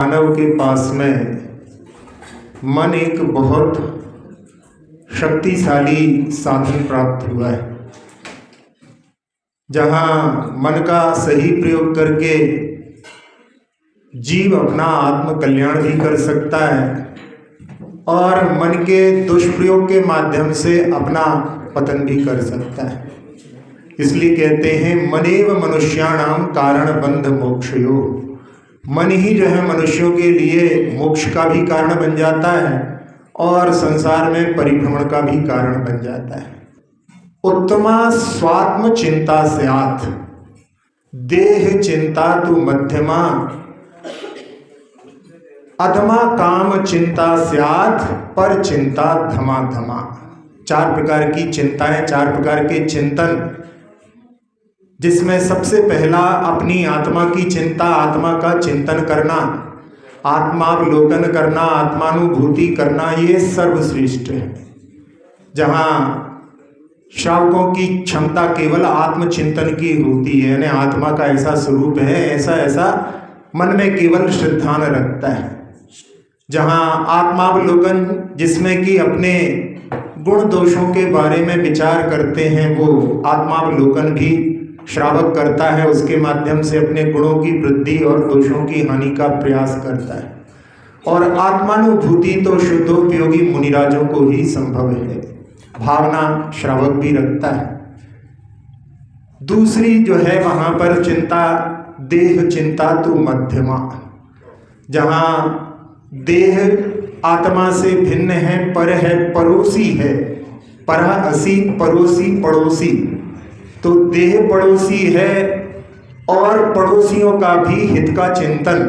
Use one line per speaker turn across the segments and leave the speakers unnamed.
मानव के पास में मन एक बहुत शक्तिशाली साधन प्राप्त हुआ है, जहाँ मन का सही प्रयोग करके जीव अपना आत्म कल्याण भी कर सकता है और मन के दुष्प्रयोग के माध्यम से अपना पतन भी कर सकता है। इसलिए कहते हैं मनेव मनुष्याणाम कारण बंध मोक्षयो। मन ही जो है मनुष्यों के लिए मोक्ष का भी कारण बन जाता है और संसार में परिभ्रमण का भी कारण बन जाता है। उत्तमा स्वात्म चिंता स्यात्, देह चिंता तु मध्यमा, अधमा काम चिंता स्यात्, पर चिंता धमा धमा। 4 प्रकार की चिंताएं, 4 प्रकार के चिंतन, जिसमें सबसे पहला अपनी आत्मा की चिंता, आत्मा का चिंतन करना, आत्मावलोकन करना, आत्मानुभूति करना, ये सर्वश्रेष्ठ है। जहाँ श्रावकों की क्षमता केवल आत्मचिंतन की होती है, यानी आत्मा का ऐसा स्वरूप है, ऐसा ऐसा मन में केवल श्रद्धान रखता है। जहाँ आत्मावलोकन, जिसमें कि अपने गुण दोषों के बारे में विचार करते हैं, वो आत्मावलोकन भी श्रावक करता है, उसके माध्यम से अपने गुणों की वृद्धि और दोषों की हानि का प्रयास करता है। और आत्मानुभूति तो शुद्धोपयोगी मुनिराजों को ही संभव है, भावना श्रावक भी रखता है। दूसरी जो है वहां पर चिंता, देह चिंता तो मध्यमा, जहां देह आत्मा से भिन्न है, पर है, पड़ोसी है, पर असी पड़ोसी पड़ोसी, तो देह पड़ोसी है और पड़ोसियों का भी हित का चिंतन,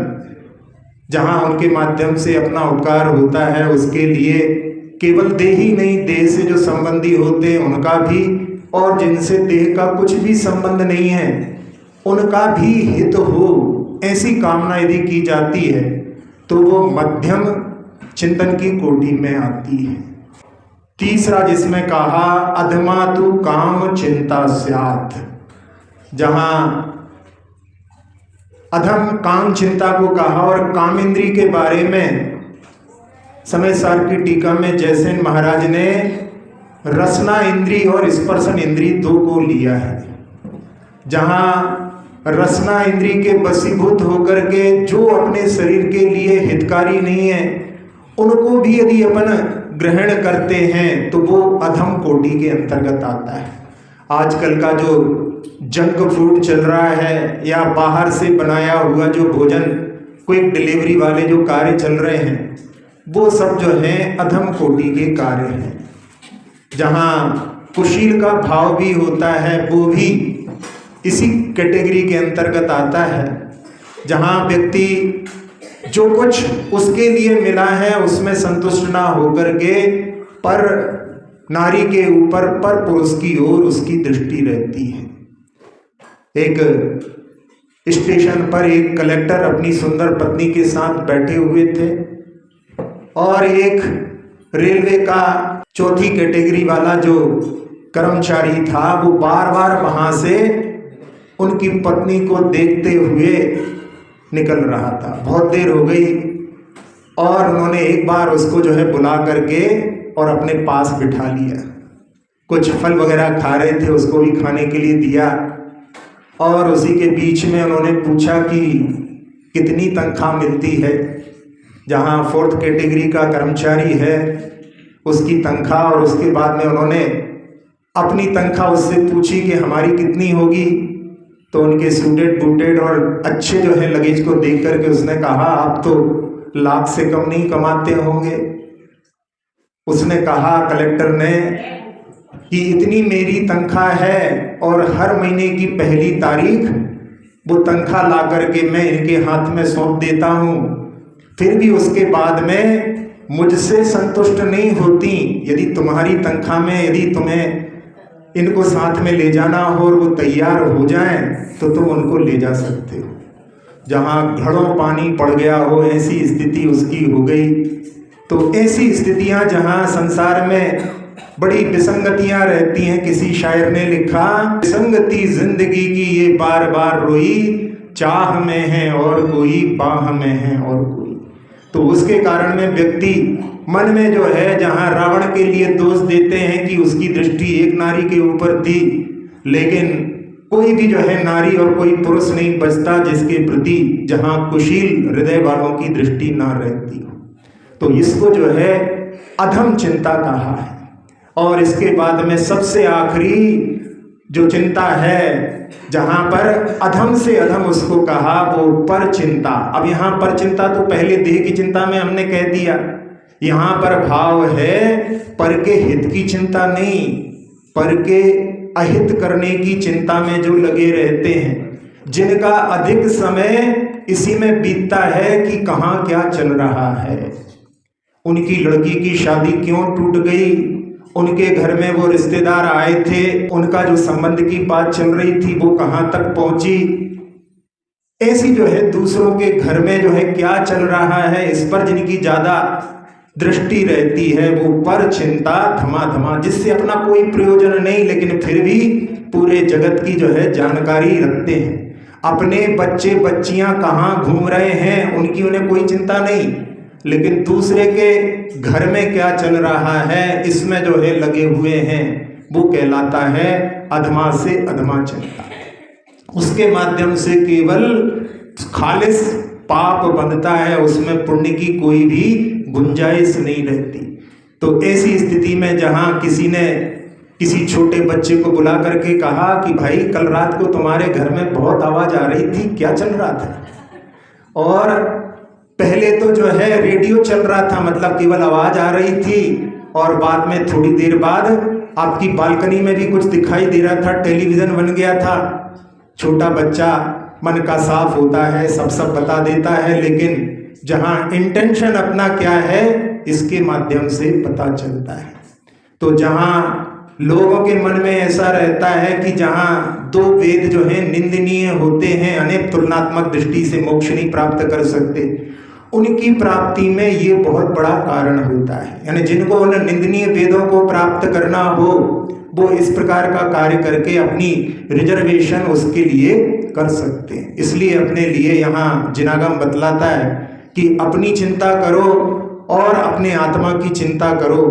जहां उनके माध्यम से अपना उपकार होता है, उसके लिए केवल देह ही नहीं, देह से जो संबंधी होते हैं उनका भी, और जिनसे देह का कुछ भी संबंध नहीं है उनका भी हित हो, ऐसी कामना यदि की जाती है तो वो मध्यम चिंतन की कोटि में आती है। तीसरा जिसमें कहा अधमा तु काम चिंता स्यात्, जहां अधम काम चिंता को कहा। और काम इंद्री के बारे में समय सार की टीका में जयसेन महाराज ने रसना इंद्री और स्पर्शन इंद्री 2 को लिया है। जहां रसना इंद्री के वशीभूत होकर के जो अपने शरीर के लिए हितकारी नहीं है, उनको भी यदि अपन ग्रहण करते हैं तो वो अधम कोटि के अंतर्गत आता है। आजकल का जो जंक फूड चल रहा है या बाहर से बनाया हुआ जो भोजन, कोई डिलीवरी वाले जो कार्य चल रहे हैं, वो सब जो है अधम कोटि के कार्य हैं। जहाँ कुशील का भाव भी होता है, वो भी इसी कैटेगरी के अंतर्गत आता है। जहाँ व्यक्ति जो कुछ उसके लिए मिला है उसमें संतुष्ट ना होकर के पर नारी के ऊपर, पर पुरुष की ओर उसकी दृष्टि रहती है। एक स्टेशन पर एक कलेक्टर अपनी सुंदर पत्नी के साथ बैठे हुए थे और एक रेलवे का चौथी कैटेगरी वाला जो कर्मचारी था, वो बार बार वहां से उनकी पत्नी को देखते हुए निकल रहा था। बहुत देर हो गई और उन्होंने एक बार उसको जो है बुला करके और अपने पास बिठा लिया। कुछ फल वगैरह खा रहे थे, उसको भी खाने के लिए दिया और उसी के बीच में उन्होंने पूछा कि कितनी तनख्वाह मिलती है। जहां 4th कैटेगरी का कर्मचारी है उसकी तनख्वाह, और उसके बाद में उन्होंने अपनी तनख्वाह उससे पूछी कि हमारी कितनी होगी। तो उनके सूटेड बूटेड और अच्छे जो है लगेज को देख करके उसने कहा, आप तो लाख से कम नहीं कमाते होंगे। उसने कहा, कलेक्टर ने, कि इतनी मेरी तनख्वाह है और हर महीने की पहली तारीख वो तनख्वाह ला करके मैं इनके हाथ में सौंप देता हूँ, फिर भी उसके बाद में मुझसे संतुष्ट नहीं होती। यदि तुम्हारी तनख्वाह में यदि तुम्हें इनको साथ में ले जाना हो और वो तैयार हो जाएं तो तुम उनको ले जा सकते हो। जहाँ घड़ों पानी पड़ गया हो, ऐसी स्थिति उसकी हो गई। तो ऐसी स्थितियाँ जहाँ संसार में बड़ी विसंगतियाँ रहती हैं। किसी शायर ने लिखा, विसंगति जिंदगी की ये बार बार रोई, चाह में है और कोई, बाह में है और कोई। तो उसके कारण में व्यक्ति मन में जो है, जहाँ रावण के लिए दोष देते हैं कि उसकी दृष्टि एक नारी के ऊपर थी, लेकिन कोई भी जो है नारी और कोई पुरुष नहीं बचता जिसके प्रति जहाँ कुशील हृदय वालों की दृष्टि ना रहती हो। तो इसको जो है अधम चिंता कहा है। और इसके बाद में सबसे आखिरी जो चिंता है, जहां पर अधम से अधम उसको कहा, वो पर चिंता। अब यहाँ पर चिंता तो पहले देह की चिंता में हमने कह दिया, यहाँ पर भाव है पर के हित की चिंता नहीं, पर के अहित करने की चिंता में जो लगे रहते हैं, जिनका अधिक समय इसी में बीतता है कि कहाँ क्या चल रहा है, उनकी लड़की की शादी क्यों टूट गई, उनके घर में वो रिश्तेदार आए थे, उनका जो संबंध की बात चल रही थी वो कहाँ तक पहुंची, ऐसी जो है दूसरों के घर में जो है क्या चल रहा है, इस पर जिनकी ज्यादा दृष्टि रहती है, वो पर चिंता धमाधमा, जिससे अपना कोई प्रयोजन नहीं लेकिन फिर भी पूरे जगत की जो है जानकारी रखते हैं। अपने बच्चे बच्चियां कहाँ घूम रहे हैं उनकी उन्हें कोई चिंता नहीं, लेकिन दूसरे के घर में क्या चल रहा है इसमें जो है लगे हुए हैं, वो कहलाता है अधमा से अधमा चिंता। उसके माध्यम से केवल खालिस पाप बनता है, उसमें पुण्य की कोई भी गुंजाइश नहीं रहती। तो ऐसी स्थिति में जहां किसी ने किसी छोटे बच्चे को बुला करके कहा कि भाई कल रात को तुम्हारे घर में बहुत आवाज आ रही थी, क्या चल रहा था? और पहले तो जो है रेडियो चल रहा था, मतलब केवल आवाज आ रही थी, और बाद में थोड़ी देर बाद आपकी बालकनी में भी कुछ दिखाई दे रहा था, टेलीविजन बन गया था। छोटा बच्चा मन का साफ होता है, सब बता देता है, लेकिन जहां इंटेंशन अपना क्या है इसके माध्यम से पता चलता है। तो जहां लोगों के मन में ऐसा रहता है कि जहां दो वेद जो है निंदनीय होते हैं, अनेक तुलनात्मक दृष्टि से मोक्ष नहीं प्राप्त कर सकते, उनकी प्राप्ति में ये बहुत बड़ा कारण होता है। यानी जिनको उन निंदनीय वेदों को प्राप्त करना हो, वो इस प्रकार का कार्य करके अपनी रिजर्वेशन उसके लिए कर सकते हैं। इसलिए अपने लिए यहाँ जिनागम बतलाता है कि अपनी चिंता करो और अपने आत्मा की चिंता करो।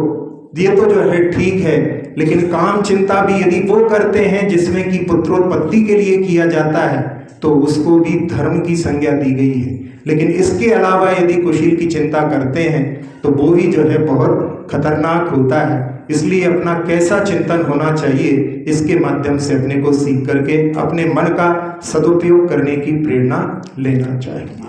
ये तो जो है ठीक है, लेकिन काम चिंता भी यदि वो करते हैं जिसमें कि पुत्रोत्पत्ति के लिए किया जाता है, तो उसको भी धर्म की संज्ञा दी गई है। लेकिन इसके अलावा यदि कुशील की चिंता करते हैं तो वो भी जो है बहुत खतरनाक होता है। इसलिए अपना कैसा चिंतन होना चाहिए, इसके माध्यम से अपने को सीख करके अपने मन का सदुपयोग करने की प्रेरणा लेना चाहिए।